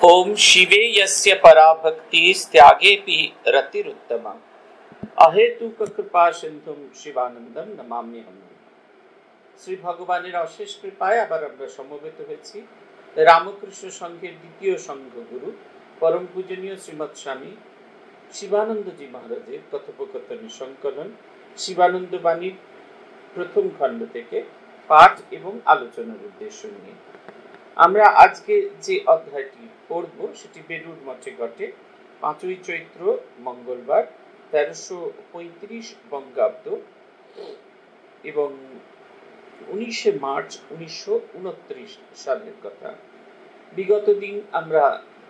ओम शिवे यस्य परा भक्ति त्यागेपि रतिरुत्तमा अहेतुक कृपा सिंधुम शिवानंदम नमाम्यहम्। শ্রী ভগবানের অশেষ কৃপায় আবার আমরা সমবেত হয়েছি রামকৃষ্ণ সংঘের দ্বিতীয় সংঘগুরু পরম পূজনীয় শ্রীমৎ স্বামী শিবানন্দজি মহারাজের কথোপকথনের সংকলন শিবানন্দ বাণীর প্রথম খণ্ড থেকে পাঠ এবং আলোচনার উদ্দেশ্য নিয়ে আমরা আজকে যে অধ্যায়টি পড়ব সেটি বেলুড় মঠে ঘটে 5ই চৈত্র মঙ্গলবার 1335 বঙ্গাব্দ এবং 19শে মার্চ 1929 সালের কথা। বিগত দিন আমরা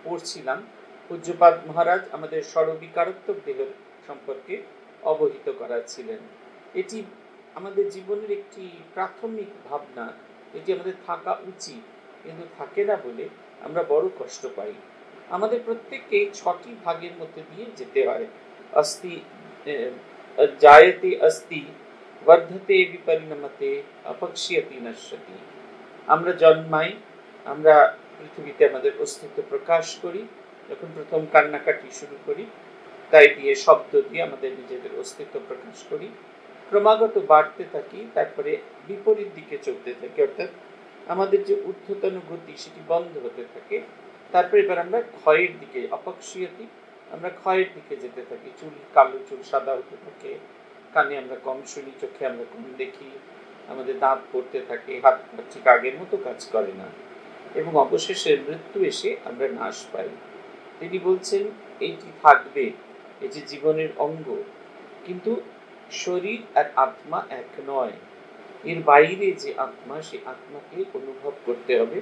পড়ছিলাম পূজ্যপাদ মহারাজ আমাদের সর্ববিকারত্মক দেহের সম্পর্কে অবহিত করাচ্ছিলেন। এটি আমাদের জীবনের একটি প্রাথমিক ভাবনা, এটি আমাদের থাকা উচিত, কিন্তু থাকে না বলে আমরা বড় কষ্ট পাই। আমাদের প্রত্যেককে 6টি ভাগের মধ্যে দিয়ে যেতে হয়। অস্তি জায়তে অস্তি বর্ধতে বিপরিণমতে অপক্ষ্যতি নশ্যতি। আমরা জন্মাই, আমরা পৃথিবীতে আমাদের অস্তিত্ব প্রকাশ করি, যখন প্রথম কান্নাকাটি শুরু করি তাই দিয়ে শব্দ দিয়ে আমাদের নিজেদের অস্তিত্ব প্রকাশ করি, ক্রমাগত বাড়তে থাকি, তারপরে বিপরীত দিকে চলতে থাকি, অর্থাৎ আমাদের যে ঊর্ধ্বতন গতি সেটি বন্ধ হতে থাকে। তারপরে এবার আমরা ক্ষয়ের দিকে অপক্ষ্যতি, আমরা ক্ষয়ের দিকে যেতে থাকি। চুল কালো, চুল সাদা হতে থাকে, কানে আমরা কম শুনি, চোখে আমরা কম দেখি, আমাদের দাঁত পড়তে থাকে, হাত ঠিক আগের মতো কাজ করে না, এবং অবশেষে মৃত্যু এসে আমরা নাশ পাই। তিনি বলছেন এইটি থাকবে, এই যে জীবনের অঙ্গ, কিন্তু শরীর আর আত্মা এক নয়। এর বাইরে যে আত্মা, সেই আত্মাকে অনুভব করতে হবে,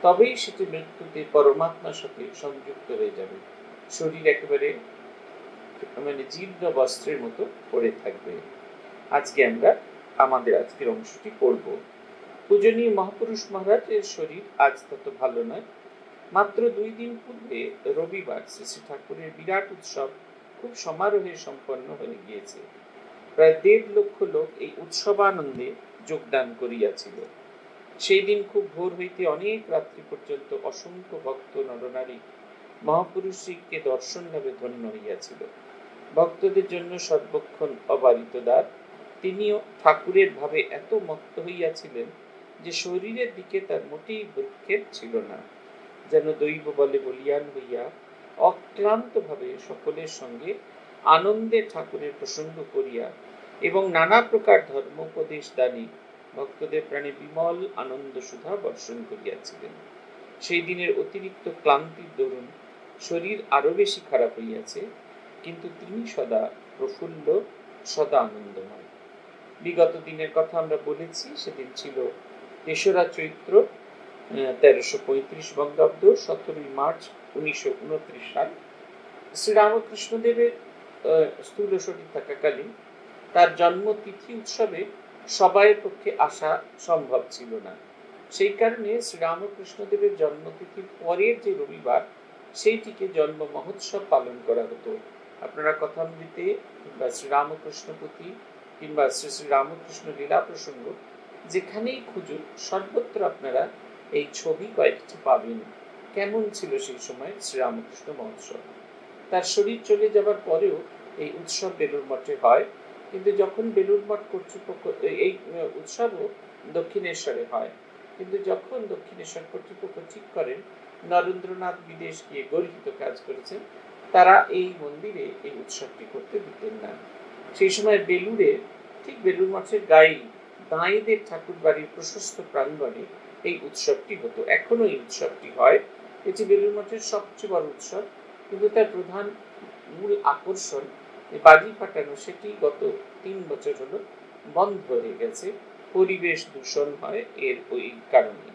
তবেই সেটি মৃত্যুতে পরমাত্মার সাথে সংযুক্ত হয়ে যাবে। শরীর একেবারে জীর্ণ বস্ত্রের মতো পড়ে থাকবে। আজকে আমরা আমাদের আজকের অংশটি পড়ব। পূজনীয় মহাপুরুষ মহারাজের শরীর আজ তত ভালো নয়। মাত্র 2 দিন পূর্বে রবিবার শ্রী শ্রী ঠাকুরের বিরাট উৎসব খুব সমারোহে সম্পন্ন হয়ে গিয়েছে। প্রায় 1.5 লক্ষ লোক এই উৎসবানন্দে যোগদান করিয়াছিল। সেই দিন খুব ভোর হইতে অনেক রাত্রি পর্যন্ত অসংখ্য ভক্ত নরনারী মহাপুরুষকে দর্শন লাভে ধন্য হইয়াছিল। ভক্তদের জন্য সর্বক্ষণ অবারিত দ্বার। তিনিও ঠাকুরের ভাবে এত মত্ত হইয়াছিলেন যে শরীরের দিকে তার মোটেই ভ্রুক্ষেপ ছিল না। যেন দৈব বলে বলিয়ান হইয়া অক্লান্ত ভাবে সকলের সঙ্গে আনন্দে ঠাকুরের প্রসঙ্গ করিয়া এবং নানা প্রকার ধর্মোপদেশ দানে ভক্তদের প্রাণে বিমল আনন্দ সুধা বর্ষণ করিয়াছিলেন। সেই দিনের অতিরিক্ত ক্লান্তির দরুন শরীর আরো বেশি খারাপ হইয়াছে, কিন্তু তিনি সদা প্রফুল্ল, সদা আনন্দময়। বিগত দিনের কথা আমরা বলেছি, সেদিন ছিল 3রা চৈত্র 1335 বঙ্গাব্দ, 17ই মার্চ 1929 সাল। শ্রীরামকৃষ্ণদেবের স্থূল শরীর থাকাকালীন তার জন্মতিথি উৎসবে সবাইয়ের পক্ষে আসা সম্ভব ছিল না। সেই কারণে শ্রীরামকৃষ্ণদেবের জন্মতিথির পরের যে রবিবার, সেইটিকে জন্ম মহোৎসব পালন করা হতো। আপনারা কথামৃতে কিংবা শ্রীরামকৃষ্ণ পুঁথি কিংবা শ্রী শ্রী রামকৃষ্ণ লীলা প্রসঙ্গ যেখানেই খুঁজুন, সর্বত্র আপনারা এই ছবি কয়েকটি পাবেন। কেমন ছিল সেই সময় শ্রীরামকৃষ্ণ মহোৎসব। তার শরীর চলে যাবার পরেও এই উৎসব বেলুড় মঠে হয়, কিন্তু যখন বেলুড় মঠ কর্তৃপক্ষ, এই উৎসবও দক্ষিণেশ্বরে হয়, কিন্তু যখন দক্ষিণেশ্বর কর্তৃপক্ষ ঠিক করেন নরেন্দ্রনাথ বিদেশ গিয়ে গর্হিত কাজ করেছেন, তারা এই মন্দিরে এই উৎসবটি করতে দিতেন না। সেই সময় বেলুড়ে, ঠিক বেলুড় মঠের গায়ে দাঁইদের ঠাকুর বাড়ির প্রশস্ত প্রাঙ্গণে এই উৎসবটি হতো। এখনো এই উৎসবটি হয়। এটি বেলুড় মঠের সবচেয়ে বড় উৎসব, কিন্তু তার প্রধান মূল আকর্ষণ বাজি ফাটানো, সেটি গত 3 বছর হলো বন্ধ হয়ে গেছে। পরিবেশ দূষণ হয় এর ওই কারণে।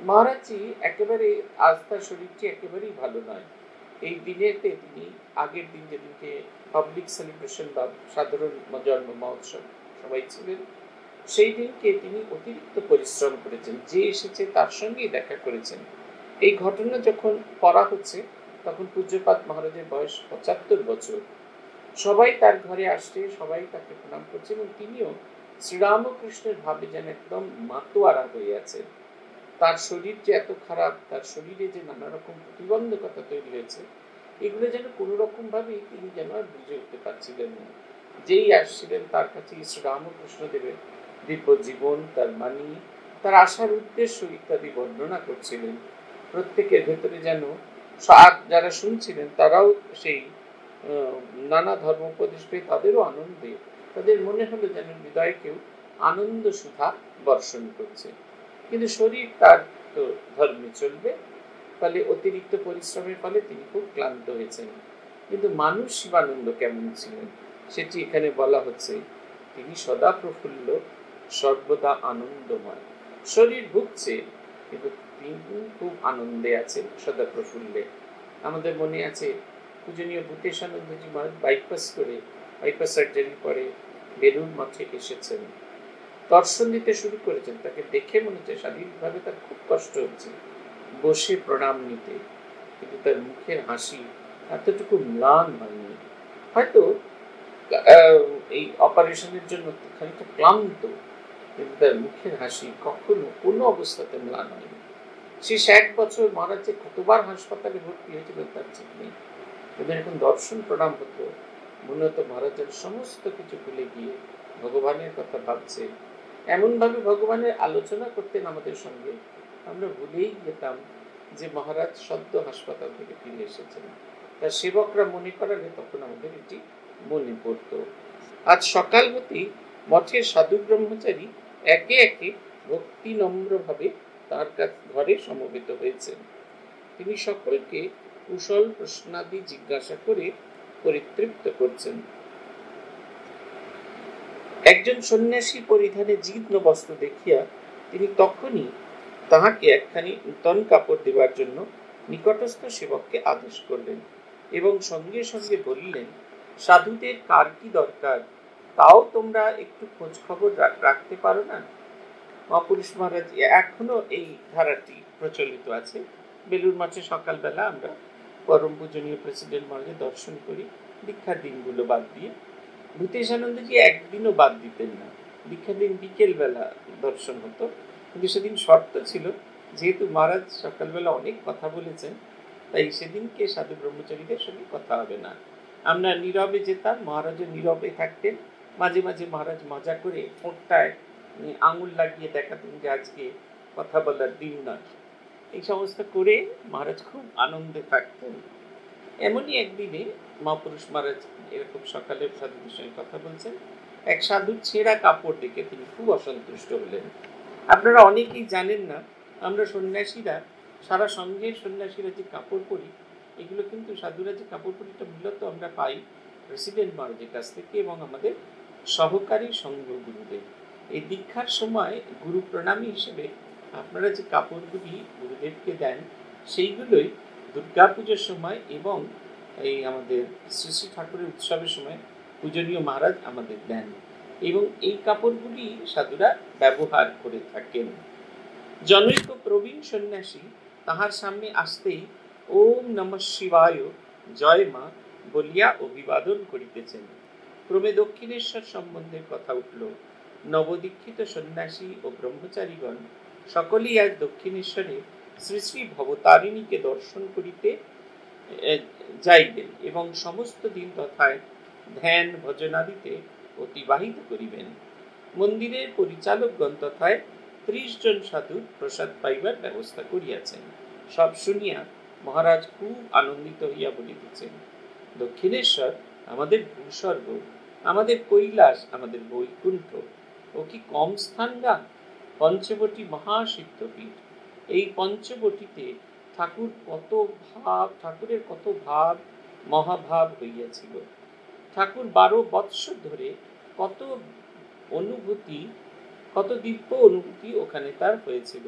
মহারাজজি একেবারে আস্থার শরীরটি একেবারেই ভালো নয়। এই দিনেতে তিনি আগের দিন, যেদিনকে পাবলিক সেলিব্রেশন বা সাধারণ জন্ম মহোৎসব সবাই ছিলেন, সেই দিনকে তিনি অতিরিক্ত পরিশ্রম করেছেন। যে এসেছে তার সঙ্গেই দেখা করেছেন। এই ঘটনা যখন পড়া হচ্ছে তখন পূজ্যপাদ মহারাজের বয়স 75 বছর। সবাই তার ঘরে আসছে, সবাই তাকে প্রণাম করছে, এবং তিনিও শ্রীরামকৃষ্ণের ভাবে যেন একদম মাতোয়ারা হয়ে আছেন। তার শরীর যে এত খারাপ, তার শরীরে যে নানা রকম প্রতিবন্ধকতা তৈরি হয়েছে, এগুলো যেন কোনো রকম ভাবেই তিনি যেন আর বুঝে উঠতে পারছিলেন না। যেই আসছিলেন তার কাছে শ্রীরামকৃষ্ণ দেবের দিব্য জীবন, তার বাণী, তার আসার উদ্দেশ্য ইত্যাদি বর্ণনা করছিলেন। প্রত্যেকের ভেতরে যেন যারা শুনছিলেন তারাও সেই নানা ধর্ম উপদেশ পেয়ে তাদেরও আনন্দে, তাদের মনে হলো যেন হৃদয়ে কেউ আনন্দ সুধা বর্ষণ করছে। কিন্তু শরীর তার তো ধর্মে চলবে, ফলে অতিরিক্ত পরিশ্রমের ফলে তিনি খুব ক্লান্ত হয়েছেন। কিন্তু মানুষ শিবানন্দ কেমন ছিলেন সেটি এখানে বলা হচ্ছে। তিনি সদা প্রফুল্ল, সর্বদা আনন্দময়। শরীর ভুগছে কিন্তু তিনি খুব আনন্দে আছেন, সদা প্রফুল্লে। আমাদের মনে আছে পূজনীয় ভূতেশানন্দজি মহারাজ বাইপাস সার্জারি করে বেলুড় মঠে এসেছেন, দর্শন দিতে শুরু করেছেন। তাকে দেখে মনে হচ্ছে শারীরিকভাবে তার খুব কষ্ট হচ্ছে বসে প্রণাম নিতে, কিন্তু তার মুখের হাসি এতটুকু ম্লান হয়নি। হয়তো এই অপারেশনের জন্য খানিকটা ক্লান্ত, কিন্তু তার মুখের হাসি কখনো কোনো অবস্থাতে ম্লান হয়নি। শেষ 1 বছর মহারাজ যে কতবার হাসপাতালে ভর্তি হয়েছিল তার ঠিক নেই। এদের এখন দর্শন প্রণাম হতো, মনে হতো মহারাজের সমস্ত কিছু ভুলে গিয়ে ভগবানের কথা ভাবছে। এমনভাবে ভগবানের আলোচনা করতেন আমাদের সঙ্গে, আমরা ভুলেই যেতাম যে মহারাজ সদ্য হাসপাতাল থেকে ফিরে এসেছেন। তার সেবকরা মনে করালে তখন আমাদের এটি মনে পড়ত। আজ সকাল হতেই মঠের সাধু ব্রহ্মচারী একে একে ভক্তি নম্রভাবে তার ঘরে সমবেত হয়েছেন। তিনি সকলকে কুশল প্রশ্নাদি জিজ্ঞাসা করে পরিতৃপ্ত করছেন। একজন সন্ন্যাসী পরিধানে জীর্ণ বস্ত্র দেখিয়া তিনি তখনই তাহাকে একখানি নূতন কাপড় দেবার জন্য নিকটস্থ সেবককে আদেশ করলেন এবং সঙ্গে সঙ্গে বললেন, সাধুদের কার কি দরকার তাও তোমরা একটু খোঁজ খবর রাখতে পারো না? মহাপুরুষ মহারাজ এখনো এই ধারাটি প্রচলিত আছে। বেলুড় মঠে সকালবেলা আমরা পরম পূজনীয় প্রেসিডেন্ট মহারাজের দর্শন করি, দীক্ষার দিনগুলো বাদ দিয়ে। ভূতেশানন্দজি একদিনও বাদ দিতেন না, দীক্ষার দিন বিকেল বেলা দর্শন হতো। কিন্তু সেদিন শর্ত ছিল, যেহেতু মহারাজ সকালবেলা অনেক কথা বলেছেন, তাই সেদিনকে সাধু ব্রহ্মচারীদের সঙ্গে কথা হবে না। আমরা নীরবে যেতাম, মহারাজও নীরবে থাকতেন। মাঝে মাঝে মহারাজ মজা করে ঠোঁটটায় আঙুল লাগিয়ে দেখাতেন যে আজকে কথা বলার দিন নয়। এই সমস্ত করে মহারাজ খুব আনন্দে থাকতেন। এমনই একদিনে মহাপুরুষ মহারাজ এরকম সকালে সাধুদের সঙ্গে কথা বলছেন, এক সাধুর ছেঁড়া কাপড় দেখে তিনি খুব অসন্তুষ্ট হলেন। আপনারা অনেকেই জানেন না, আমরা সন্ন্যাসীরা সারা সঙ্ঘের সন্ন্যাসীরা যে কাপড় পরি, এগুলো কিন্তু সাধুরা যে কাপড় পরিটা মূলত আমরা পাই প্রেসিডেন্ট মহারাজের কাছ থেকে এবং আমাদের সহকারী সংঘ গুরুদেব। এই দীক্ষার সময় গুরু প্রণামী হিসেবে আপনারা যে কাপড়গুলি গুরুদেবকে দেন, সেইগুলোই দুর্গা পুজোর সময় এবং এই আমাদের শ্রী শ্রী ঠাকুরের উৎসবের সময় পূজনীয় মহারাজ আমাদের দেন, এবং এই কাপড়গুলি সাধুরা ব্যবহার করে থাকেন। জনৈক প্রবীণ সন্ন্যাসী তাহার সামনে আসতেই ওম নমঃ শিবায় জয় মা বলিয়া অভিবাদন করিতেছেন। ক্রমে দক্ষিণেশ্বর সম্বন্ধে কথা উঠল। নবদীক্ষিত সন্ন্যাসী ও ব্রহ্মচারীগণ সকলেই আজ দক্ষিণেশ্বরে শ্রী শ্রী ভবতারিণীকে দর্শন করিতে যাইবেন এবং সমস্ত দিন তথায় ধ্যান ভজনাদিতে অতিবাহিত করিবেন। মন্দিরের পরিচালকগণ তথায় 30 জন সাধু প্রসাদ পাইবার ব্যবস্থা করিয়াছেন। সব শুনিয়া মহারাজ খুব আনন্দিত হইয়া বলিতেছেন, দক্ষিণেশ্বর আমাদের ভূস্বর্গ, আমাদের কৈলাস, আমাদের বৈকুণ্ঠ। ও কি কম স্থান না? পঞ্চবটী মহাসিদ্ধপীঠ। এই পঞ্চবটিতে ঠাকুরের কত ভাব মহাভাব হইয়াছিল। ঠাকুর 12 বৎসর ধরে কত দিব্য অনুভূতি ওখানে তার হয়েছিল।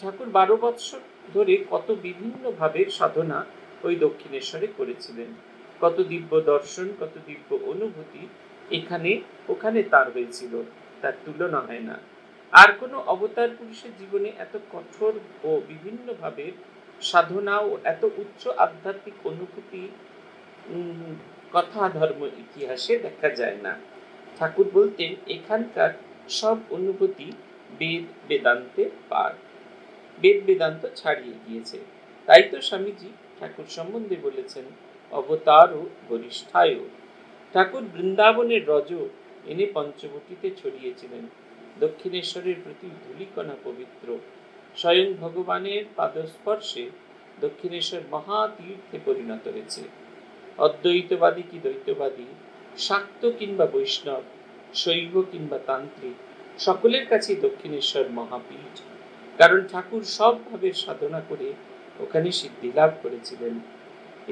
ঠাকুর 12 বৎসর ধরে কত বিভিন্ন ভাবের সাধনা ওই দক্ষিণেশ্বরে করেছিলেন। কত দিব্য দর্শন, কত দিব্য অনুভূতি ওখানে তার হয়েছিল, তার তুলনা হয় না। আর কোনো অবতার পুরুষের জীবনে এত কঠোর ও বিভিন্ন ভাবের সাধনা ও এত উচ্চ আধ্যাত্মিক অনুভূতি কথা ধর্ম ইতিহাসে দেখা যায় না। ঠাকুর বলতেন, এখানকার সব অনুভূতি বেদ বেদান্তের পার। বেদ বেদান্ত ছাড়িয়ে গিয়েছে। তাই তো স্বামীজি ঠাকুর সম্বন্ধে বলেছেন অবতার ও বরিষ্ঠায়। ঠাকুর বৃন্দাবনের রজ এনে পঞ্চবটিতে ছড়িয়েছিলেন। দক্ষিণেশ্বরের প্রতি ধূলিকণা পবিত্র। স্বয়ং ভগবানের পাদস্পর্শে দক্ষিণেশ্বর মহাতীর্থে পরিণত হয়েছে। অদ্বৈতবাদী কি দ্বৈতবাদী, শাক্ত কিংবা বৈষ্ণব, শৈব কিংবা তান্ত্রিক, সকলের কাছে দক্ষিণেশ্বর মহাপীঠ। কারণ ঠাকুর সব ভাবের সাধনা করে ওখানে সিদ্ধি লাভ করেছিলেন।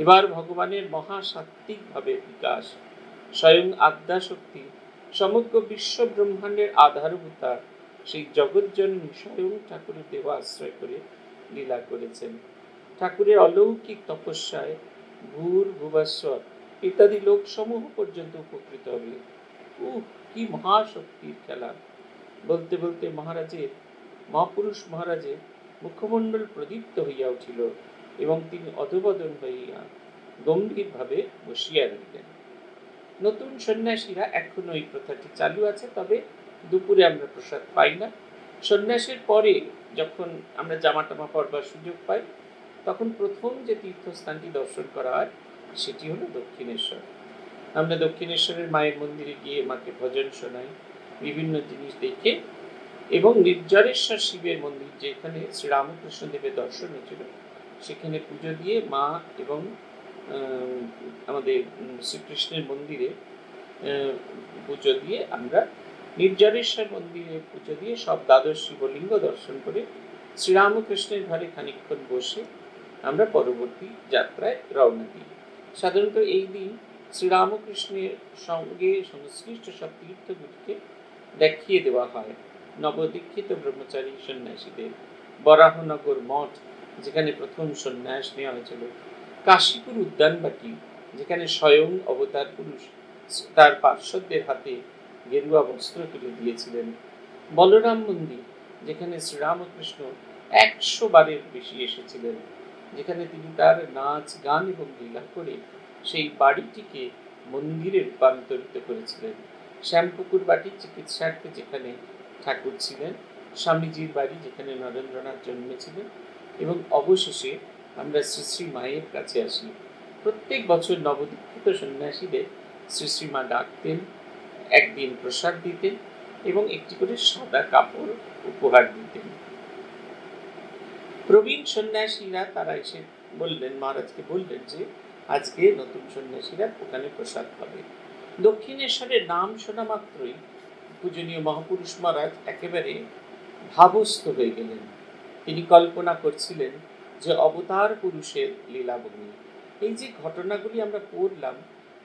এবার ভগবানের মহাসাত্ত্বিক ভাবের বিকাশ। স্বয়ং আদ্যাশক্তি সমগ্র বিশ্ব ব্রহ্মাণ্ডের আধারভূতা সেই জগৎজননী স্বয়ং ঠাকুরের দেহ আশ্রয় করে লীলা করেছেন। ঠাকুরের অলৌকিক তপস্যায় ভূর ভুবস্বর ইত্যাদি লোক সমূহ পর্যন্ত উপকৃত হবে। কি মহাশক্তির খেলা! বলতে বলতে মহাপুরুষ মহারাজের মুখমণ্ডল প্রদীপ্ত হইয়া উঠিল এবং তিনি অধবদন হইয়া গম্ভীরভাবে বসিয়া রইলেন। নতুন সন্ন্যাসীরা এখনো এই প্রথাটি চালু আছে, তবে দুপুরে আমরা প্রসাদ পাই না। সন্ন্যাসের পরে যখন আমরা জামা টামা পরবার সুযোগ পাই, তখন প্রথম যে তীর্থস্থানটি দর্শন করা হয় সেটি হলো দক্ষিণেশ্বর। আমরা দক্ষিণেশ্বরের মায়ের মন্দিরে গিয়ে মাকে ভজন শোনাই, বিভিন্ন জিনিস দেখে, এবং নির্জরেশ্বর শিবের মন্দির যেখানে শ্রীরামকৃষ্ণদেবের দর্শন হয়েছিল সেখানে পুজো দিয়ে মা এবং আমাদের শ্রীকৃষ্ণের মন্দিরে পুজো দিয়ে আমরা নির্জরেশ্বর মন্দিরে পুজো দিয়ে সব দ্বাদশ শিবলিঙ্গ দর্শন করে শ্রীরামকৃষ্ণের ঘরে খানিকক্ষণ বসে আমরা পরবর্তী যাত্রায় রওনা দিই। সাধারণত এই দিন শ্রীরামকৃষ্ণের সঙ্গে সংশ্লিষ্ট সব তীর্থগুলিকে দেখিয়ে দেওয়া হয় নবদীক্ষিত ব্রহ্মচারী সন্ন্যাসীদের। বরাহনগর মঠ যেখানে প্রথম সন্ন্যাস নেওয়া হয়েছিল, কাশীপুর উদ্যানবাটি যেখানে স্বয়ং অবতার পুরুষ তার পার্শ্বদের হাতে গেরুয়া বস্ত্র তুলে দিয়েছিলেন, বলরাম মন্দির যেখানে শ্রীরামকৃষ্ণ 100 বারের বেশি এসেছিলেন, যেখানে তিনি তার নাচ গান এবং লীলা করে সেই বাড়িটিকে মন্দিরে রূপান্তরিত করেছিলেন। শ্যামপুকুর বাটি চিকিৎসার্থে যেখানে ঠাকুর ছিলেন, স্বামীজির বাড়ি যেখানে নরেন্দ্রনাথ জন্মেছিলেন, এবং অবশেষে আমরা শ্রী শ্রী মায়ের কাছে আসি। প্রত্যেক বছর নবদীক্ষিত সন্ন্যাসীদের শ্রী শ্রী মা ডাকতেন, একদিন প্রসাদ দিতেন এবং একটি করে সাদা কাপড় উপহার দিতেন। প্রবীণ সন্ন্যাসীরা তারা এসে বললেন, মহারাজকে বললেন যে আজকে নতুন সন্ন্যাসীরা ওখানে প্রসাদ পাবে। দক্ষিণেশ্বরের নাম শোনা মাত্রই পূজনীয় মহাপুরুষ মহারাজ একেবারে ভাবস্থ হয়ে গেলেন। তিনি কল্পনা করছিলেন যে অবতার পুরুষের লীলাভূমি। এই যে ঘটনাগুলি আমরা পড়লাম,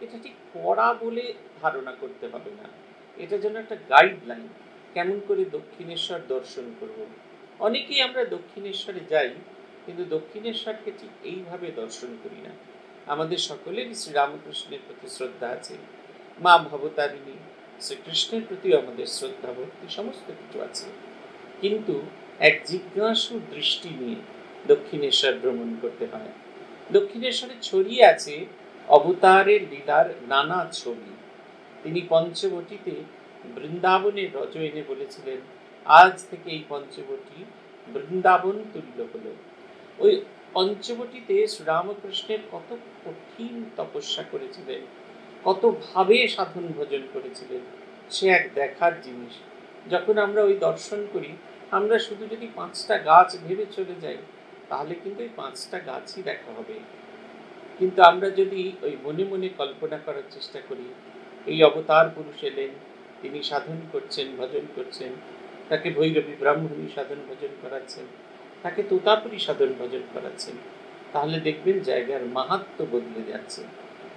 এটা ঠিক পড়া বলে ধারণা করতে হবে না, এটা যেন একটা গাইডলাইন, কেমন করে দক্ষিণেশ্বর দর্শন করব। অনেকেই আমরা দক্ষিণেশ্বরে যাই, কিন্তু দক্ষিণেশ্বরকে ঠিক এইভাবে দর্শন করি না। আমাদের সকলেরই শ্রীরামকৃষ্ণের প্রতি শ্রদ্ধা আছে, মা ভবতারিণী শ্রীকৃষ্ণের প্রতি আমাদের শ্রদ্ধা ভক্তি সমস্ত কিছু আছে, কিন্তু এক জিজ্ঞাসু দৃষ্টি নিয়ে দক্ষিণেশ্বর ভ্রমণ করতে হয়। দক্ষিণেশ্বরে ছড়িয়ে আছে অবতারের লীলার নানা ছবি। তিনি পঞ্চবটিতে বৃন্দাবনের রজ এনে বলেছিলেন, আজ থেকে এই পঞ্চবটি বৃন্দাবন তুল্য হলো। ওই পঞ্চবটিতে শ্রীরামকৃষ্ণের কত কঠিন তপস্যা করেছিলেন, কত ভাবে সাধন ভজন করেছিলেন, সে এক দেখার জিনিস। যখন আমরা ওই দর্শন করি, আমরা শুধু যদি 5টা গাছ ভেবে চলে যাই, তাহলে কিন্তু ওই 5টা গাছই দেখা হবে। কিন্তু আমরা যদি ওই মনে মনে কল্পনা করার চেষ্টা করি, এই অবতার পুরুষ এলেন, তিনি সাধন করছেন, ভজন করছেন, তাকে ভৈরবী ব্রাহ্মণী সাধন ভজন করাচ্ছেন, তাকে তোতাপুরী সাধন ভজন করাচ্ছেন, তাহলে দেখবেন জায়গার মাহাত্ম্য বদলে যাচ্ছে।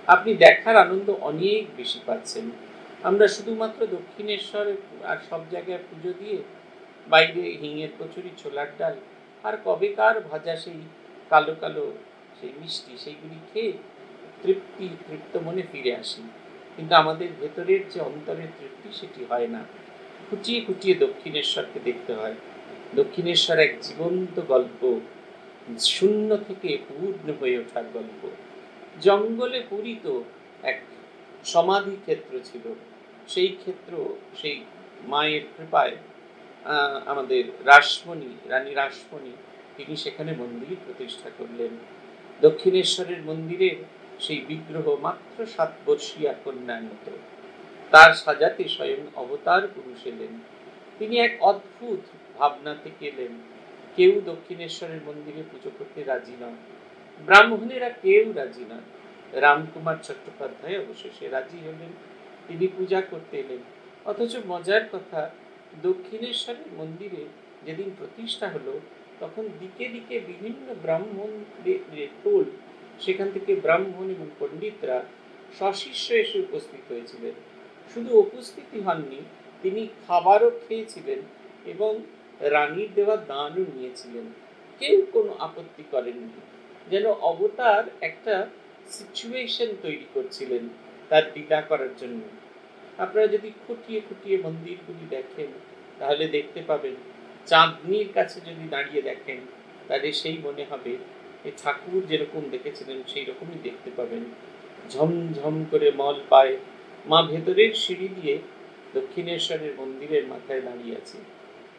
আপনি দেখার আনন্দ অনেক বেশি পাচ্ছেন। আমরা শুধুমাত্র দক্ষিণেশ্বর আর সব জায়গায় পুজো দিয়ে বাইরে হিঙের কচুরি, ছোলার ডাল আর কবেকার ভাজা সেই কালো কালো সেই মিষ্টি, সেইগুলি খেয়ে তৃপ্ত মনে ফিরে আসি, কিন্তু আমাদের ভেতরের যে অন্তরের তৃপ্তি সেটি হয় না। খুঁটিয়ে খুঁটিয়ে দক্ষিণেশ্বরকে দেখতে হয়। দক্ষিণেশ্বর এক জীবন্ত গল্প, শূন্য থেকে পূর্ণ হয়ে ওঠার গল্প। জঙ্গলে পূরিত এক সমাধি ক্ষেত্র ছিল, সেই ক্ষেত্র সেই মায়ের কৃপায় আমাদের রাসমণি, রানী রাসমণি তিনি সেখানে মন্দির প্রতিষ্ঠা করলেন। দক্ষিণেশ্বরের মন্দিরের সেই বিগ্রহ মাত্র 7 বর্ষীয়া কন্যার মতো। তার সাজাতে স্বয়ং অবতার পুরুষ এলেন। তিনি এক অদ্ভুত ভাবনা থেকে এলেন। কেউ দক্ষিণেশ্বরের মন্দিরে পুজো করতে রাজি নয়, ব্রাহ্মণেরা কেউ রাজি নয়। রামকুমার চট্টোপাধ্যায় অবশেষে রাজি হলেন, তিনি পূজা করতে এলেন। অথচ মজার কথা, দক্ষিণেশ্বরের মন্দিরে যেদিন প্রতিষ্ঠা হলো তখন দিকে দিকে বিভিন্ন ব্রাহ্মণদের টোল, সেখান থেকে ব্রাহ্মণ এবং পণ্ডিতরা সশিষ্য এসে উপস্থিত হয়েছিলেন। শুধু উপস্থিতি হননি, তিনি খাবারও খেয়েছিলেন এবং রানীর দেওয়া দানও নিয়েছিলেন। কেউ কোনো আপত্তি করেননি, যেন অবতার একটা সিচুয়েশন তৈরি করছিলেন তার লীলা করার জন্য। আপনারা যদি খুঁটিয়ে খুঁটিয়ে মন্দিরগুলি দেখেন তাহলে দেখতে পাবেন, চাঁদনির কাছে যদি দাঁড়িয়ে দেখেন তাহলে সেই মনে হবে এই ঠাকুর যেরকম দেখেছিলেন সেই রকমই দেখতে পাবেন। ঝমঝম করে মল পায় মা ভেতরের সিঁড়ি দিয়ে দক্ষিণেশ্বরের মন্দিরের মাথায় দাঁড়িয়ে আছে।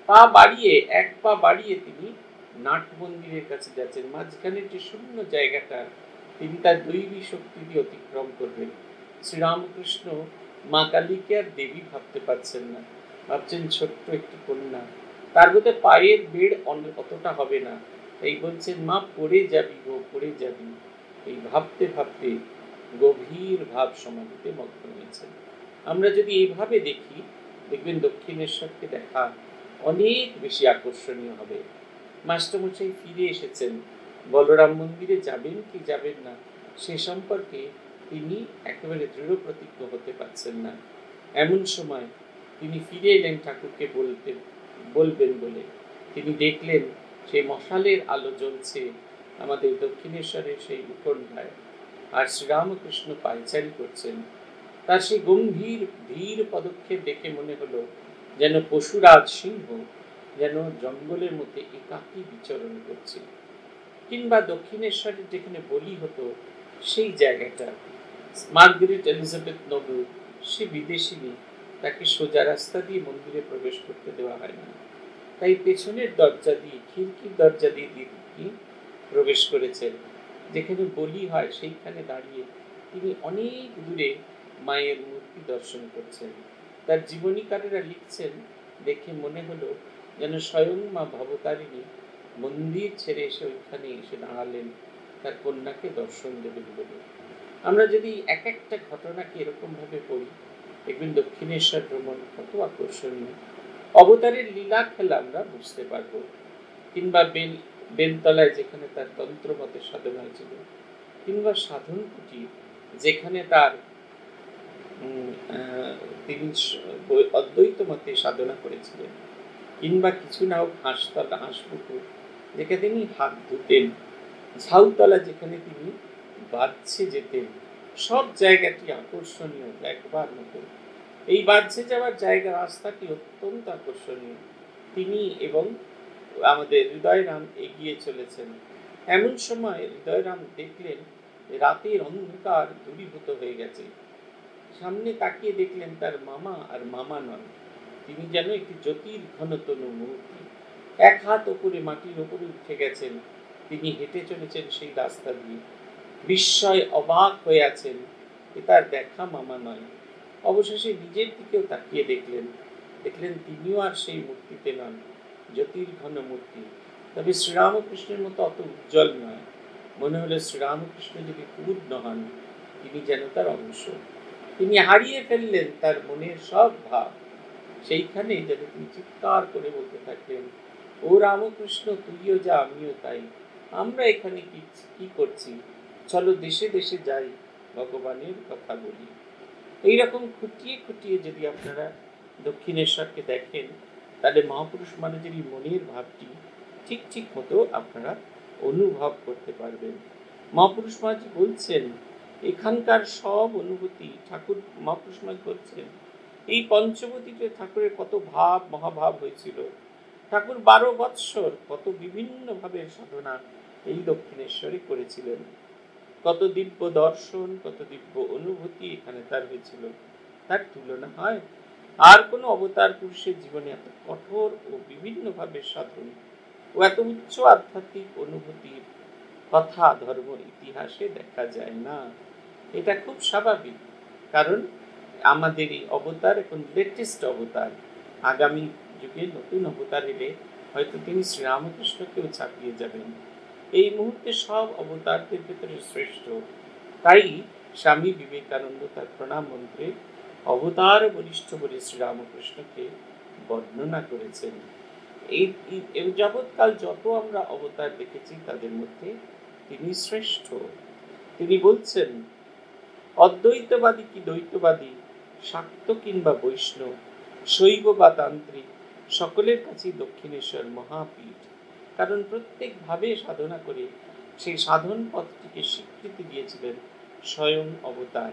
পা বাড়িয়ে, এক পা বাড়িয়ে তিনি নাট মন্দিরের কাছে যাচ্ছেন। মাঝখানের যে শূন্য জায়গাটা তিনি তার দৈবী শক্তি দিয়ে অতিক্রম করবেন। শ্রীরামকৃষ্ণ মা কালীকে আর দেবী ভাবতে পারছেন না, ভাবছেন ছোট্ট একটি কন্যা, তার মধ্যে পায়ের বেড় অতটা হবে না, তাই বলছেন মা পড়ে যাবি গো, পড়ে যাবি। এই ভাবতে ভাবতে গভীর ভাব সমাধিতে মগ্ন হয়েছেন। আমরা যদি এইভাবে দেখি, দেখবেন দক্ষিণেশ্বরকে দেখা অনেক বেশি আকর্ষণীয় হবে। মাস্টারমশাই ফিরে এসেছেন, বলরাম মন্দিরে যাবেন কি যাবেন না সে সম্পর্কে তিনি একেবারে দৃঢ় প্রতিজ্ঞ হতে পারছেন না। এমন সময় তিনি ফিরে এলেন ঠাকুরকে বলবেন বলে। তিনি দেখলেন সেই মশালের আলো জ্বলছে আমাদের দক্ষিণেশ্বরের সেই উৎকণ্ঠায়, আর শ্রীরামকৃষ্ণ পায়চারি করছেন। তার সেই গম্ভীর ধীর পদক্ষেপ দেখে মনে হলো যেন পশুরাজ সিংহ যেন জঙ্গলের মধ্যে একাকী বিচরণ করছে। কিংবা দক্ষিণেশ্বরের যেখানে বলি হতো সেই জায়গাটা, মার্গারেট এলিজাবেথ নোবেল, সে বিদেশিনী, তাকে সোজা রাস্তা দিয়ে মন্দিরে প্রবেশ করতে দেওয়া হয় না, তাই পেছনের দরজা দিয়ে, খিড়কির দরজা দিয়ে তিনি প্রবেশ করেছেন। যেখানে বলি হয় সেইখানে দাঁড়িয়ে তিনি অনেক দূরে মায়ের মূর্তি দর্শন করছেন। তার জীবনীকারেরা লিখছেন, দেখে মনে হলো যেন স্বয়ং মা ভবতারিণী মন্দির ছেড়ে এসে ওইখানে এসে দাঁড়ালেন তার কন্যাকে দর্শন দেবেন বলে। আমরা যদি এক একটা ঘটনাকে এরকম ভাবে পড়ি, দেখবেন দক্ষিণেশ্বর ভ্রমণ কত আকর্ষণীয়। অবতারের লীলা খেলা আমরা বুঝতে পারবো। কিংবা বেলতলায় যেখানে তার তন্ত্র মতে সাধনা ছিল, কিংবা সাধন কুটির যেখানে তার তিনি অদ্বৈত মতে সাধনা করেছিলেন, কিংবা কিছু না হোক হাঁসতলা, হাঁসপুকুর যেখানে তিনি হাত ধুতেন, ঝাউতলা যেখানে তিনি বাঁধছে যেতেন, সব জায়গাটি আকর্ষণীয় দেখবার মতো। এই বাঁধছে যাওয়ার জায়গা রাস্তাটি অত্যন্ত আকর্ষণীয়। তিনি এবং আমাদের হৃদয়রাম এগিয়ে চলেছেন। এমন সময় হৃদয়রাম দেখলেন রাতের অন্ধকার দূরীভূত হয়ে গেছে। সামনে তাকিয়ে দেখলেন তার মামা আর মামা নয়, তিনি যেন একটি জ্যোতির ঘনতনু মূর্তি। এক হাত ওপরে মাটির ওপরে উঠে গেছেন, তিনি হেঁটে চলেছেন সেই রাস্তা দিয়ে। বিস্ময় অবাক হয়ে আছেন, এ তার দেখা মামা নয়। অবশেষে নিজের দিকেও তাকিয়ে দেখলেন, দেখলেন তিনিও আর সেই মূর্তিতে নন, জ্যোতির ঘন মূর্তি। তবে শ্রীরামকৃষ্ণের মতো অত উজ্জ্বল নয়। মনে হলো শ্রীরামকৃষ্ণ যদি পূর্ণ হন, তিনি যেন তার অংশ। তিনি হারিয়ে ফেললেন তার মনের সব ভাব। সেইখানে যেন তিনি চিৎকার করে বলতে থাকলেন, ও রামকৃষ্ণ, তুইও যা আমিও তাই, আমরা এখানে কি করছি, চলো দেশে দেশে যাই, ভগবানের কথা বলি। এইরকম খুঁটিয়ে খুঁটিয়ে যদি আপনারা দক্ষিণেশ্বরকে দেখেন, তাহলে মহাপুরুষ মানুষের এই মনের ভাবটি ঠিক ঠিক মতো আপনারা অনুভব করতে পারবেন। মহাপুরুষ মহারাজ বলছেন এখানকার সব অনুভূতি, ঠাকুর মহাপুরুষ মহারাজ বলছেন এই পঞ্চবতীতে ঠাকুরের কত ভাব মহাভাব হয়েছিল। ঠাকুর 12 বৎসর কত বিভিন্ন ভাবে সাধনা এই দক্ষিণেশ্বরে করেছিলেন। কত দিব্য দর্শন, কত দিব্য অনুভূতি এখানে তার হয়েছিল, তার তুলনা হয়? আর কোনো অবতার পুরুষের জীবনে এত কঠোর ও বিভিন্ন ভাবে সাধন ও এত উচ্চ আধ্যাত্মিক অনুভূতির কথা ধর্ম ইতিহাসে দেখা যায় না। এটা খুব স্বাভাবিক, কারণ আমাদের এই অবতার এখন লেটেস্ট অবতার। আগামী যুগে নতুন অবতার এলে হয়তো তিনি শ্রীরামকৃষ্ণকেও ছাপিয়ে যাবেন। এই মুহূর্তে সব অবতারদের ভেতরে শ্রেষ্ঠ। তাই স্বামী বিবেকানন্দ তার প্রণাম মন্ত্রে অবতার বলিষ্ঠ বলে শ্রীরামকৃষ্ণকে বর্ণনা করেছেন। এই যাবৎকাল যত আমরা অবতার দেখেছি তাদের মধ্যে তিনি শ্রেষ্ঠ। তিনি বলছেন, অদ্বৈতবাদী কি দ্বৈতবাদী, শাক্ত কিংবা বৈষ্ণব, শৈব বা তান্ত্রিক, সকলের কাছেই দক্ষিণেশ্বর মহাপীঠ। কারণ প্রত্যেক ভাবে সাধনা করে সেই সাধন পথটিকে স্বীকৃতি দিয়েছিলেন স্বয়ং অবতার।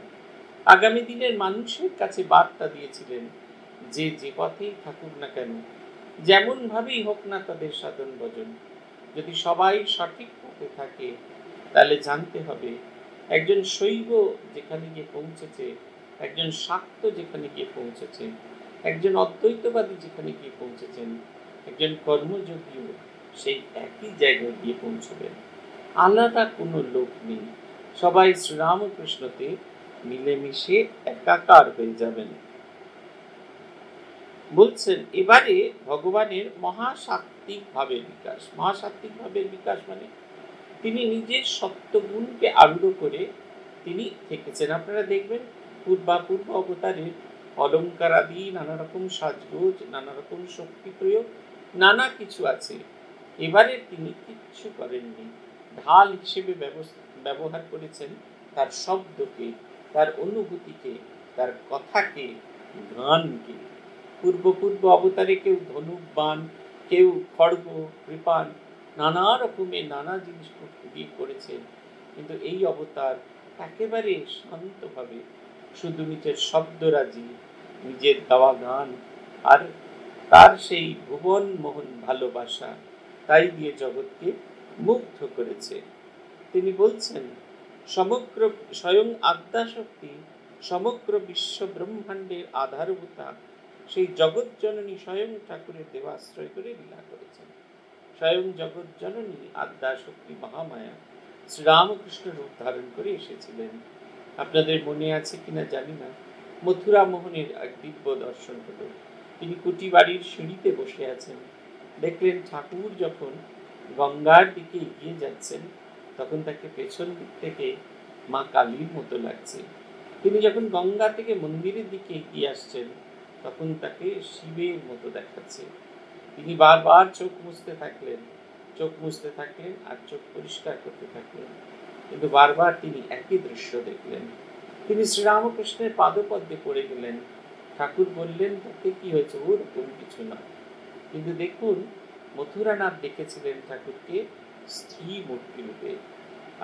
আগামী দিনের মানুষের কাছে বার্তা দিয়েছিলেন যে যে পথেই থাকুক না কেন, যেমন ভাবেই হোক না তাদের সাধন ভজন, যদি সবাই সঠিক পথে থাকে তাহলে জানতে হবে একজন শৈব যেখানে গিয়ে পৌঁছেছে, একজন শাক্ত যেখানে গিয়ে পৌঁছেছে, একজন অদ্বৈতবাদী যেখানে গিয়ে পৌঁছেছেন, একজন কর্মযোগীও সেই একই জায়গায় গিয়ে পৌঁছবেন। আলাদা কোনো লোক নেই, সবাই শ্রীরামকৃষ্ণতে মিলেমিশে একাকার হয়ে যাবেন। বলছেন এবারে ভগবানের মহাসাত্ত্বিক ভাবের বিকাশ। মহাসাত্ত্বিক ভাবের বিকাশ মানে তিনি নিজের সত্যগুণকে আরূঢ় করে তিনি থেকেছেন। আপনারা দেখবেন পূর্ব অবতারের অলঙ্কারাদি, নানা রকম সাজগোজ, নানা রকম শক্তি প্রয়োগ, নানা কিছু আছে। এবারে তিনি কিচ্ছু করেননি, ঢাল হিসেবে ব্যবহার করেছেন তার শব্দকে, তার অনুভূতিকে, তার কথাকে, গানকে। পূর্ব অবতারে কেউ ধনুক বাণ, কেউ খড়গ কৃপাণ, নানা রকমের নানা জিনিস দিয়ে করেছেন, কিন্তু এই অবতার একেবারে শান্তভাবে শুধু নিজের শব্দরাজি, নিজের গাওয়া গান আর তার সেই ভুবন মোহন ভালোবাসা, তাই দিয়ে জগৎকে মুগ্ধ করেছে। তিনি বলছেন সমগ্র স্বয়ং আদ্যাশক্তি সমগ্র বিশ্ব ব্রহ্মাণ্ডের আধারভূতা সেই জগৎ জননী স্বয়ং ঠাকুরের দেবাশ্রয় করে লীলা করেছেন। স্বয়ং জগৎ জননী আদ্যাশক্তি মহামায়া শ্রীরামকৃষ্ণ রূপ ধারণ করে এসেছিলেন। আপনাদের মনে আছে কিনা জানি না, মথুরা মোহনের এক দিব্য দর্শন হলো। তিনি কুটি বাড়ির সিঁড়িতে বসে আছেন, দেখলেন ঠাকুর যখন গঙ্গার দিকে এগিয়ে যাচ্ছেন তখন তাকে পেছন দিক থেকে মা কালীর মতো লাগছে। তিনি যখন গঙ্গা থেকে মন্দিরের দিকে এগিয়ে আসছেন তখন তাকে শিবের মতো দেখাচ্ছে। তিনি বারবার চোখ মুছতে থাকলেন আর চোখ পরিষ্কার করতে থাকলেন, কিন্তু বারবার তিনি একই দৃশ্য দেখলেন। তিনি শ্রীরামকৃষ্ণের পাদপদ্মে পড়ে গেলেন। ঠাকুর বললেন, তাতে কি হয়েছে? ওরকম কিছু না। কিন্তু দেখুন, মথুরানাথ দেখেছিলেন ঠাকুরকে স্ত্রী মূর্তি রূপে,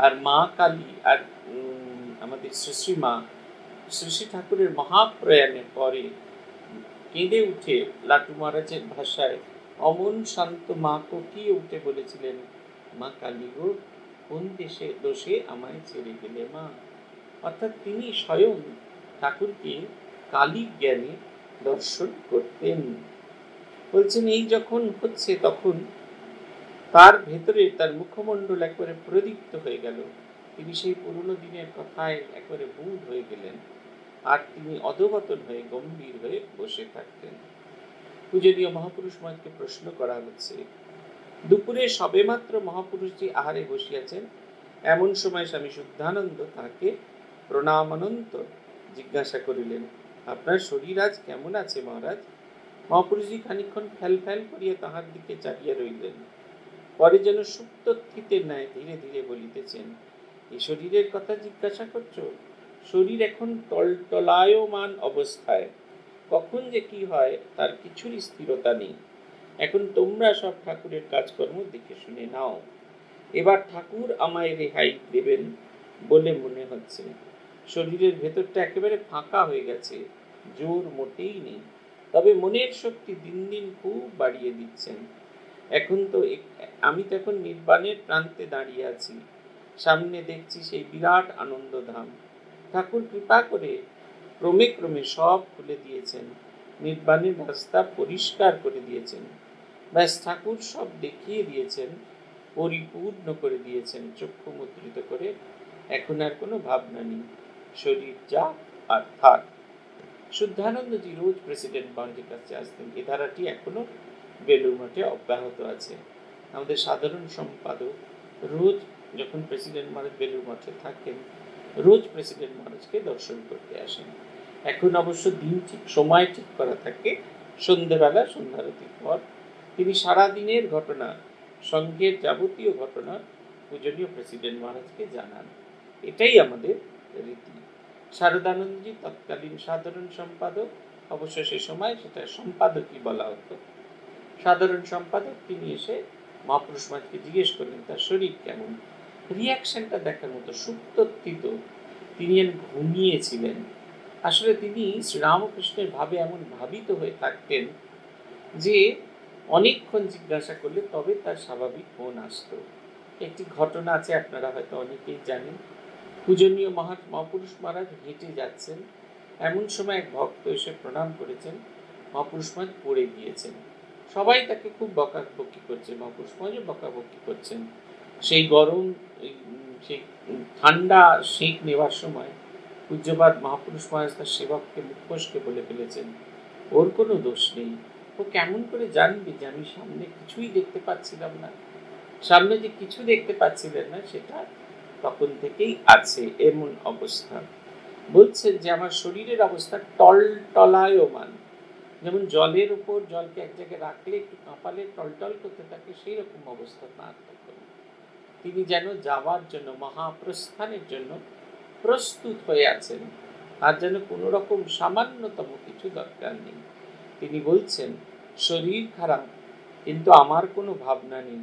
আর মা কালী আর আমাদের শ্রী ঠাকুরের মহাপ্রয়াণের পরে কেঁদে উঠে লাটু মহারাজের ভাষায় অমন শান্ত মা কোকিয়ে উঠে বলেছিলেন, মা কালী গো, কোন দোষে আমায় ছেড়ে গেলে মা। অর্থাৎ তিনি স্বয়ং ঠাকুরকে কালী জ্ঞানে দর্শন করতেন। বলছেন এই যখন হচ্ছে তখন তার ভেতরে তার মুখমণ্ডল একবারে প্রদীপ্ত হয়ে গেল। তিনি সেই পুরনো দিনের কথায় একবারে বুঁদ হয়ে গেলেন, আর তিনি অধোগতন হয়ে গম্ভীর হয়ে বসে থাকতেন। পূজনীয় মহাপুরুষ মহাকে প্রশ্ন করা হচ্ছে, দুপুরে সবেমাত্র মহাপুরুষজি আহারে বসিয়াছেন, এমন সময় স্বামী শুদ্ধানন্দ তাকে প্রণামানন্ত জিজ্ঞাসা করিলেন, আপনার শরীর আজ কেমন আছে মহারাজ? মহাপুরুষজি খানিক্ষণ ফ্যাল ফ্যাল করিয়া তাহার দিকে চাহিয়া রইলেন, পরে যেন সুপ্তস্থিতের ন্যায় ধীরে ধীরে বলিতেছেন, এই শরীরের কথা জিজ্ঞাসা করছো? শরীর এখন টলটলায়মান অবস্থায়, কখন যে কি হয় তার কিছুরই স্থিরতা নেই। এখন তোমরা সব ঠাকুরের কাজকর্ম দেখে শুনে নাও। এবার ঠাকুর আমায় রেহাই দেবেন বলে মনে হচ্ছে। শরীরের ভেতরটা একেবারে ফাঁকা হয়ে গেছে, জোর মোটেই নেই, তবে মনের শক্তি দিন দিন খুব বাড়িয়ে দিচ্ছেন। আমি তো এখন নির্বাণের প্রান্তে দাঁড়িয়ে আছি, সামনে দেখছি সেই বিরাট আনন্দধাম। ঠাকুর কৃপা করে ক্রমে সব খুলে দিয়েছেন, নির্বাণের রাস্তা পরিষ্কার করে দিয়েছেন। ব্যাস ঠাকুর সব দেখিয়ে দিয়েছেন, পরিপূর্ণ করে দিয়েছেন, চক্ষু মুদ্রিত করে। এখন আর কোনো ভাবনা নেই, শরীর যা আর থাক। শুদ্ধানন্দজি রোজ প্রেসিডেন্ট বাউন্ডির কাছে আসতেন। এ ধারাটি এখনো বেলুড় মঠে অব্যাহত আছে। আমাদের সাধারণ সম্পাদক রোজ যখন প্রেসিডেন্ট মহারাজ বেলুড় মঠে থাকেন, রোজ প্রেসিডেন্ট মহারাজকে দর্শন করতে আসেন। এখন অবশ্য দিন ঠিক, সময় ঠিক করা থাকে, সন্ধ্যেবেলা সন্ধ্যারতির পর তিনি সারাদিনের ঘটনা, সংঘের যাবতীয় ঘটনা পূজনীয় প্রেসিডেন্ট মহারাজকে জানান। এটাই আমাদের রীতি। শারদানন্দজি তৎকালীন সাধারণ সম্পাদক, অবশ্য সে সময় সেটা সম্পাদকই বলা হতো। সাধারণ সম্পাদক তিনি এসে মহাপুরুষ মহারাজকে জিজ্ঞেস করলেন তার শরীর কেমন। রিয়াকশনটা দেখার মতো, সুপ্তস্থিত। তিনি ঘুমিয়েছিলেন। আসলে তিনি শ্রীরামকৃষ্ণের ভাবে এমন ভাবিত হয়ে থাকতেন যে অনেকক্ষণ জিজ্ঞাসা করলে তবে তার স্বাভাবিক মন আসত। একটি ঘটনা আছে, আপনারা হয়তো অনেকেই জানেন। পূজনীয় মহাপুরুষ মহারাজ হেঁটে যাচ্ছেন, এমন সময় এক ভক্ত এসে প্রণাম করেছেন, মহাপুরুষ মহারাজ পড়ে গিয়েছেন। সবাই তাকে খুব বকাবকি করছে, মহাপুরুষ মহারাজ বকাবকি করছেন। সেই গরম, সেই ঠান্ডা সেঁক নেওয়ার সময় পূজ্যপাদ মহাপুরুষ মহারাজ তার সেবককে মুখোশকে বলে ফেলেছেন, ওর কোনো দোষ নেই, ও কেমন করে জানবে যে আমি সামনে কিছুই দেখতে পাচ্ছিলাম না। সামনে যে কিছু দেখতে পাচ্ছিলেন না সেটা তখন থেকেই আছে, এমন অবস্থা। বলছেন যে আমার শরীরের অবস্থা টলটলায়মান, যেমন জলের উপর জলকে এক জায়গায় রাখলে একটু কাঁপালে টলটল করতে থাকে, সেই রকম অবস্থা তার তখন। তিনি যেন যাওয়ার জন্য, মহাপ্রস্থানের জন্য প্রস্তুত হয়ে আছেন, আর যেন কোনো রকম সামান্যতম কিছু দরকার নেই। তিনি বলছেন শরীর খারাপ, কিন্তু আমার কোনো ভাবনা নেই।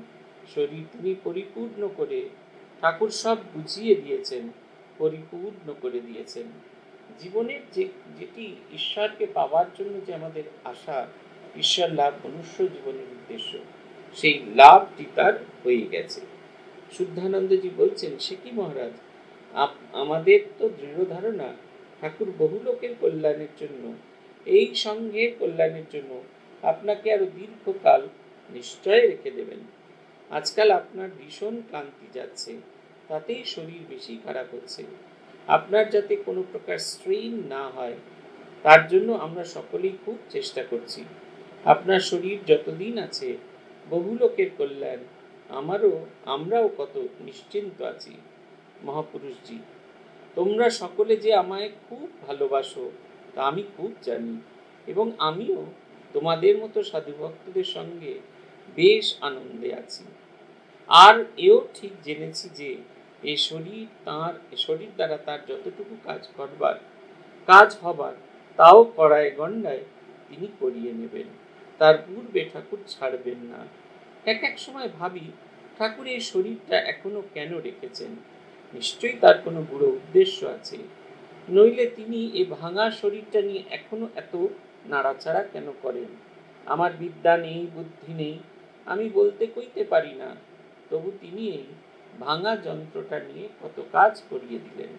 শরীর তিনি পরিপূর্ণ করে, ঠাকুর সব বুঝিয়ে দিয়েছেন, পরিপূর্ণ করে দিয়েছেন। জীবনের যেটি ঈশ্বরকে পাওয়ার জন্য যে আমাদের আশা, ঈশ্বর লাভ মনুষ্য জীবনের উদ্দেশ্য, সেই লাভটি তার হয়ে গেছে। শুদ্ধানন্দজি বলছেন, সে কি মহারাজ, আমাদের তো দৃঢ় ধারণা ঠাকুর বহু লোকের কল্যাণের জন্য, এই সংঘের কল্যাণের জন্য আপনাকে আরো দীর্ঘকাল নিশ্চয় রেখে দেবেন। আজকাল আপনার ভীষণ ক্লান্তি যাচ্ছে, তাতেই শরীর বেশি খারাপ হচ্ছে। আপনার যাতে কোনো প্রকার স্ট্রেইন না হয় তার জন্য আমরা সকলেই খুব চেষ্টা করছি। আপনার শরীর যতদিন আছে বহু লোকের কল্যাণ, আমরাও কত নিশ্চিন্ত আছি। মহাপুরুষজি, তোমরা সকলে যে আমায় খুব ভালোবাসো তা আমি খুব জানি, এবং আমিও তোমাদের মতো সাধুভক্তদের সঙ্গে বেশ আনন্দে আছি। আর এও ঠিক জেনেছি যে এই শরীর দ্বারা তার যতটুকু কাজ হবার তাও করায় গণ্ডায় তিনি করিয়ে নেবেন, তার পূর্বে ঠাকুর ছাড়বেন না। এক সময় ভাবি ঠাকুর এই শরীরটা এখনো কেন রেখেছেন, নিশ্চয়ই তার কোনো বুড়ো উদ্দেশ্য আছে, নইলে তিনি এই ভাঙা শরীরটা নিয়ে এখনো এত নাড়াচাড়া কেন করেন। আমার বিদ্যা নেই, বুদ্ধি নেই, আমি বলতে কইতে পারি না, তবু তিনি এই ভাঙা যন্ত্রটা নিয়ে কত কাজ করিয়ে দিলেন।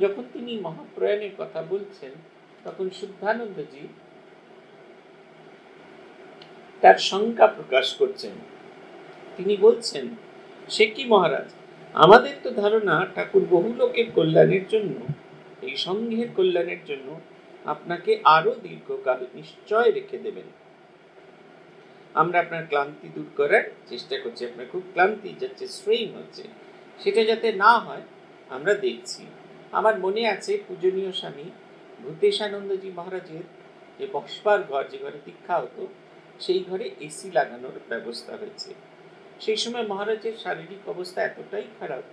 যখন তিনি মহাপ্রয়াণের কথা বলছেন তখন শুদ্ধানন্দজি তার শঙ্কা প্রকাশ করছেন। তিনি বলছেন, সে কি মহারাজ, আমাদের তো ধারণা ঠাকুর বহু লোকের কল্যাণের জন্য, এই সংঘের কল্যাণের জন্য আপনাকে আরো দীর্ঘকাল নিশ্চয় রেখে দেবেন। আমরা আপনার ক্লান্তি দূর করার চেষ্টা করছি, আপনার খুব ক্লান্তি যাচ্ছে, স্ট্রেইন হচ্ছে, সেটা যাতে না হয় আমরা দেখছি। আমার মনে আছে পূজনীয় স্বামী ভূতেশানন্দজি মহারাজের যে বসবার ঘর, যে ঘরে দীক্ষা হতো, সেই ঘরে এসি লাগানোর ব্যবস্থা হয়েছে। সেই সময় মহারাজের শারীরিক অবস্থা এতটাই খারাপ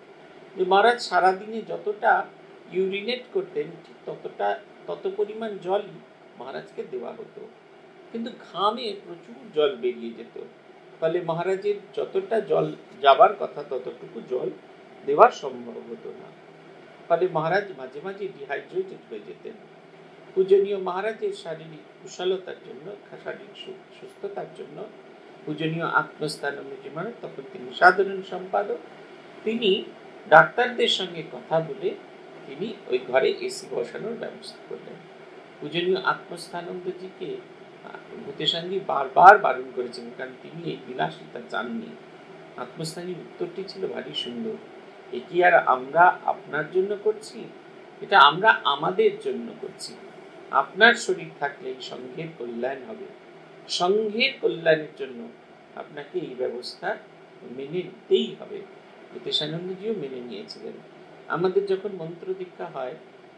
যে মহারাজ সারাদিনে যতটা ইউরিনেট করতেন ঠিক তত পরিমাণ জলই মহারাজকে দেওয়া হতো, কিন্তু ঘামে প্রচুর জল বেরিয়ে যেত, ফলে মহারাজের যতটা জল যাবার কথা ততটুকু জল দেওয়া সম্ভব হতো না, ফলে মহারাজ মাঝে মাঝে ডিহাইড্রেটেড হয়ে যেতেন। পূজনীয় মহারাজের শারীরিক কুশলতার জন্য, শারীরিক সুস্থতার জন্য পূজনীয় আত্মস্থানন্দজি মহারাজ, তখন তিনি সাধারণ সম্পাদক, তিনি ডাক্তারদের সঙ্গে কথা বলে তিনি ওই ঘরে এসি বসানোর ব্যবস্থা করলেন। পূজনীয় আত্মস্থানন্দজিকে ভূতেশানজি বারবার বারণ করেছেন, কারণ তিনি এই বিলাসিতা চাননি। আত্মস্থানীর উত্তরটি ছিল ভারী সুন্দর। এ কি আর আমরা আপনার জন্য করছি? এটা আমরা আমাদের জন্য করছি। আপনার শরীর থাকলে এই সংঘের কল্যাণ হবে। সংঘের কল্যাণের জন্য আপনাকে এই ব্যবস্থা মেনে নিতেই হবে। ভূতেশানন্দজিও মেনে নিয়েছিলেন। আমাদের যখন মন্ত্র দীক্ষা হয়,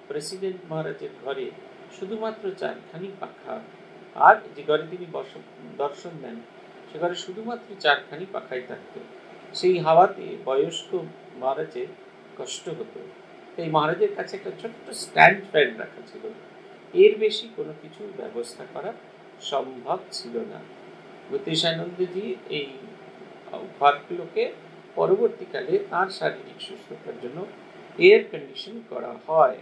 প্রেসিডেন্ট মহারাজের ঘরে শুধুমাত্র 4খানি পাখা, আর যে ঘরে তিনি দর্শন দেন সে ঘরে শুধুমাত্র 4খানি পাখাই থাকতো। সেই হাওয়াতে বয়স্ক মহারাজের কষ্ট হতো। তাই মহারাজের কাছে একটা ছোট্ট স্ট্যান্ড ফ্যান রাখা ছিল। এর বেশি কোনো কিছু ব্যবস্থা করা সম্ভব ছিল না। ভূতেশানন্দজি এই ঘরগুলোকে পরবর্তীকালে তার শারীরিক সুস্থতার জন্য এয়ার কন্ডিশন করা হয়।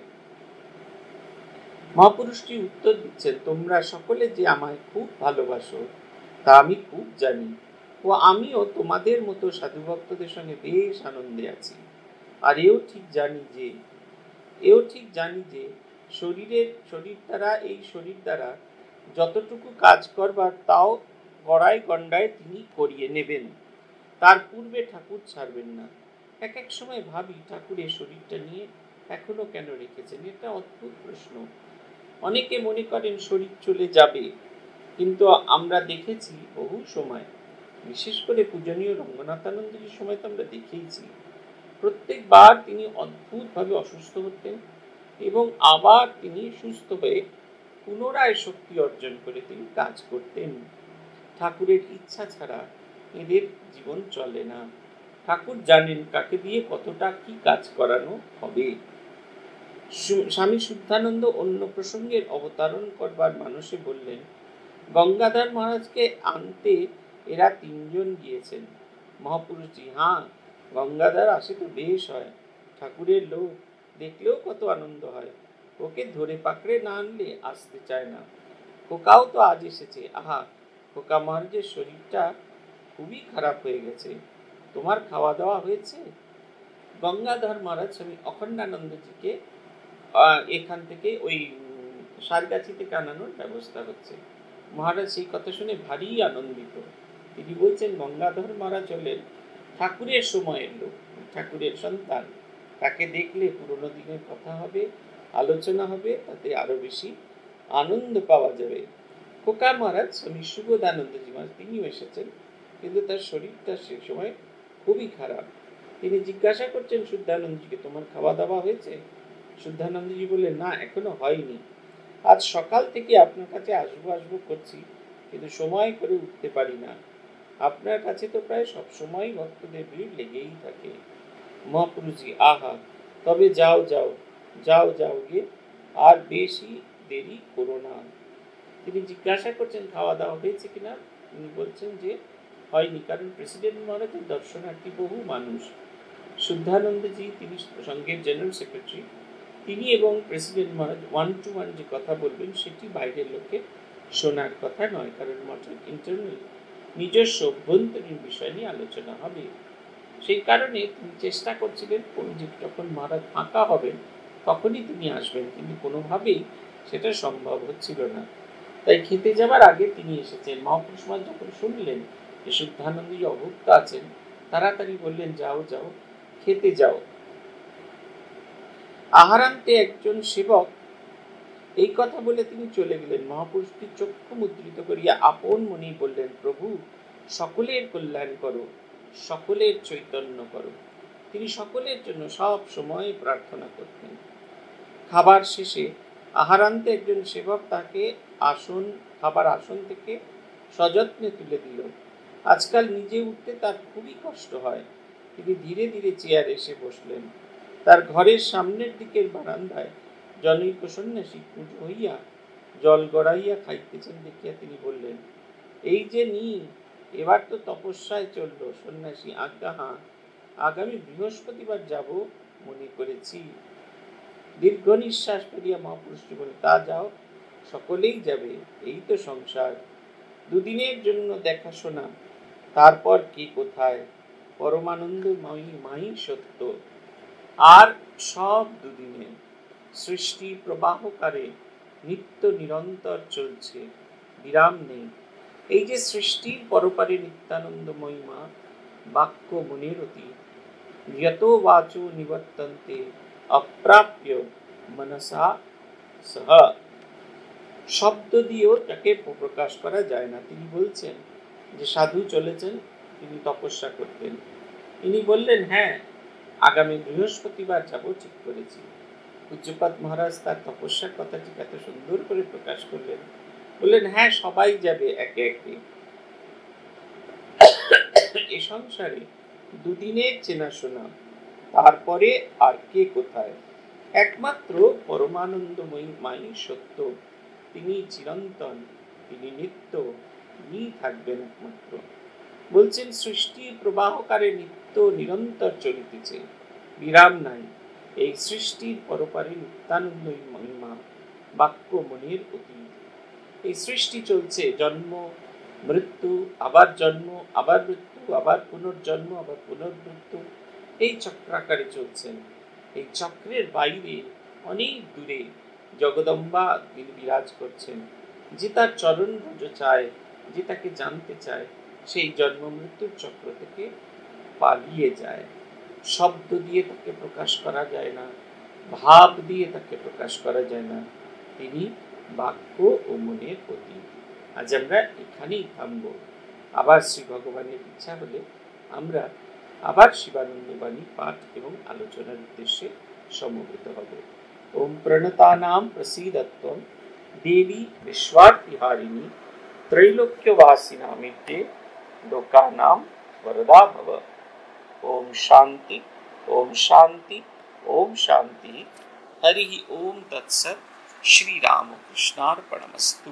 মহাপুরুষটি উত্তর দিচ্ছেন, তোমরা সকলে যে আমায় খুব ভালোবাসো তা আমি খুব জানি, ও আমিও তোমাদের মতো সাধু ভক্তদের সঙ্গে বেশ আনন্দে আছি। আর এও ঠিক জানি যে শরীর দ্বারা যতটুকু কাজ করবার তাও গড়ায় গন্ডায় তিনি করিয়ে নেবেন। তার পূর্বে ঠাকুর ছাড়বেন না। এক এক সময় ভাবি, ঠাকুরের শরীরটা নিয়ে এখনো কেন রেখেছেন? এটা অদ্ভুত প্রশ্ন। অনেকে মনে করেন শরীর চলে যাবে, কিন্তু আমরা দেখেছি বহু সময়, বিশেষ করে পূজনীয় রঙ্গনাথানন্দজির সময় তো আমরা দেখেইছি, প্রত্যেকবার তিনি অদ্ভুতভাবে অসুস্থ হতেন এবং আবার তিনি সুস্থ হয়ে পুনরায় শক্তি অর্জন করে তিনি কাজ করতেন। ঠাকুরের ইচ্ছা ছাড়া এদের জীবন চলে না। ঠাকুর জানেন কাকে দিয়ে কতটা কি কাজ করানো হবে। স্বামী শুদ্ধানন্দ অন্য প্রসঙ্গের অবতারণ করবার মানুষে বললেন, গঙ্গাধর মহারাজকে আনতে এরা 3জন গিয়েছেন। মহাপুরুষজি, হ্যাঁ, গঙ্গাধর আসে তো বেশ হয়, ঠাকুরের লোক, দেখলেও কত আনন্দ হয়। ওকে ধরে পাকড়ে না আনলে আসতে চায় না। খোকাও তো আজ এসেছে। আহা, খোকা মহারাজের শরীরটা খুবই খারাপ হয়ে গেছে। তোমার খাওয়া দাওয়া হয়েছে? গঙ্গাধর মহারাজ স্বামী অখণ্ডানন্দজিকে এখান থেকে ওই সারগাছি থেকে আনানোর ব্যবস্থা হচ্ছে। মহারাজ সেই কথা শুনে ভারী আনন্দিত। তিনি বলছেন, গঙ্গাধর মহারাজ হলেন ঠাকুরের সময়ের লোক, ঠাকুরের সন্তান। তাকে দেখলে পুরোনো দিনের কথা হবে, আলোচনা হবে, তাতে আরো বেশি আনন্দ পাওয়া যাবে। খোকা মহারাজ স্বামী সুবোধানন্দজি মহারাজ তিনিও এসেছেন, কিন্তু তার শরীরটা সে সময় খুবই খারাপ। তিনি জিজ্ঞাসা করছেন শুদ্ধানন্দজিকে, তোমার খাওয়া দাওয়া হয়েছে? শুদ্ধানন্দজি বললেন, না, এখনো হয়নি। আজ সকাল থেকে আপনার কাছে আসবো করছি, কিন্তু সময় করে উঠতে পারি না। আপনার কাছে তো প্রায় সবসময় ভক্তদের ভিড় লেগেই থাকে। মহাপুরুষজি, আহা, তবে যাও গে, আর বেশি দেরি করো না। তিনি জিজ্ঞাসা করছেন খাওয়া দাওয়া হয়েছে কিনা। তিনি বলছেন যে হয়নি, কারণ প্রেসিডেন্ট মহারাজের দর্শনার্থী বহু মানুষ। শুদ্ধানন্দজি, তিনি সংঘের জেনারেল সেক্রেটারি, তিনি এবং প্রেসিডেন্ট মহারাজ 1 to 1 যে কথা বলবেন সেটি বাইরের লোকে শোনার কথা নয়, কারণ মঠের ইন্টারনাল নিজস্ব অভ্যন্তরীণ বিষয় নিয়ে আলোচনা হবে। সেই কারণে তিনি চেষ্টা করছিলেন যে যখন মহারাজ ফাঁকা হবেন তখনই তিনি আসবেন, কিন্তু কোনোভাবেই সেটা সম্ভব হচ্ছিল না। তাই খেতে যাবার আগে তিনি এসেছেন। মহাপুরুষ মহারাজ যখন শুনলেন যে শুদ্ধানন্দজি অভুক্ত আছেন, তাড়াতাড়ি বললেন, যাও খেতে যাও। আহারান্তে একজন সেবক এই কথা বলে তিনি চলে গেলেন। মহাপুরুষটি চক্ষু মুদ্রিত করিয়া আপন মনেই বললেন, প্রভু, সকলের কল্যাণ করো, সকলের চৈতন্য করো। তিনি সকলের জন্য সব সময় প্রার্থনা করতেন। খাবার শেষে আহারান্তে একজন সেবক তাকে খাবার আসন থেকে সযত্নে তুলে দিল। আজকাল নিজে উঠতে তার খুবই কষ্ট হয়। তিনি ধীরে ধীরে চেয়ারে এসে বসলেন। তার ঘরের সামনের দিকের বারান্দায় জনৈক সন্ন্যাসী পুজো হইয়া জল গড়াইয়া খাইতেছেন দেখিয়া তিনি বললেন, এই যে এবার তো তপস্যায় চলল। সন্ন্যাসী, আজ্ঞা, হাঁ, আগামী বৃহস্পতিবার যাব মনে করেছি। দীর্ঘ নিঃশ্বাস ফেলিয়া মহাপুরুষটি বলে, তা যাও, সকলেই যাবে, এই তো সংসার। দুদিনের জন্য দেখাশোনা, তারপর কি কোথায়, পরমানন্দময়ী মাই সত্য। আর সব দুদিনে সৃষ্টি প্রবাহকারে নিত্য নিরন্তর চলছে। বিরাম নেই। এই যে সৃষ্টির পরপারে নিত্যানন্দ মহিমা, বাক্য মনের অতি, যত বাচো নিবর্তন্তে অপ্রাপ্য মনসা সহ। শব্দ দিয়েও তাকে প্রকাশ করা যায় না। তিনি বলছেন যে সাধু চলেছেন, তিনি তপস্যা করতেন। তিনি বললেন, হ্যাঁ আগামী বৃহস্পতিবার যাবো ঠিক করেছি। পূজ্যপাদ মহারাজ তার তপস্যার কথাটি এত সুন্দর করে প্রকাশ করলেন। বললেন, হ্যাঁ সবাই যাবে একে একে। এ সংসারে দুদিনের চেনাশোনা, তারপরে আর কে কোথায়। একমাত্র পরমানন্দময়ী মাই সত্য, তিনি চিরন্তন, তিনি নিত্য, তিনি থাকবেন একমাত্র। বলছেন সৃষ্টির প্রবাহকারে নিত্য নিরন্তর চলিতেছে, বিরাম নাই। এই সৃষ্টির পরপারে নিত্যানন্দই মহিমা, বাক্য মনের অতি। এই সৃষ্টি চলছে, জন্ম মৃত্যু, আবার জন্ম, আবার মৃত্যু, আবার পুনর্জন্ম, আবার পুনর্মৃত্যু, এই চক্রাকারে চলছেন। এই চক্রের বাইরে অনেক দূরে জগদম্বা তিনি বিরাজ করছেন। যে তার চরণ রজ চায়, যে তাকে জানতে চায়, সেই জন্ম মৃত্যুর চক্র থেকে পালিয়ে যায়। শব্দ দিয়ে তাকে প্রকাশ করা যায় না, ভাব দিয়ে তাকে প্রকাশ করা যায় না। তিনি বাক্য ও মনের অতীত। আজ আমরা এখানেই থামবো। আবার শ্রী ভগবানের ইচ্ছা হলে আমরা আবার শিবানন্দ বাণী পাঠ এবং আলোচনার উদ্দেশ্যে সমবেত হব। ওম প্রণতানাম প্রসীদত্বম দেবী বিশ্বার্তিহারিণী त्रैलोक्यवासिनामिते लोकानां वरदा भव। ओम शांति, ओम शांति, ओम शांति। हरि ओम तत्सत्। श्री राम कृष्णार्पणमस्तु।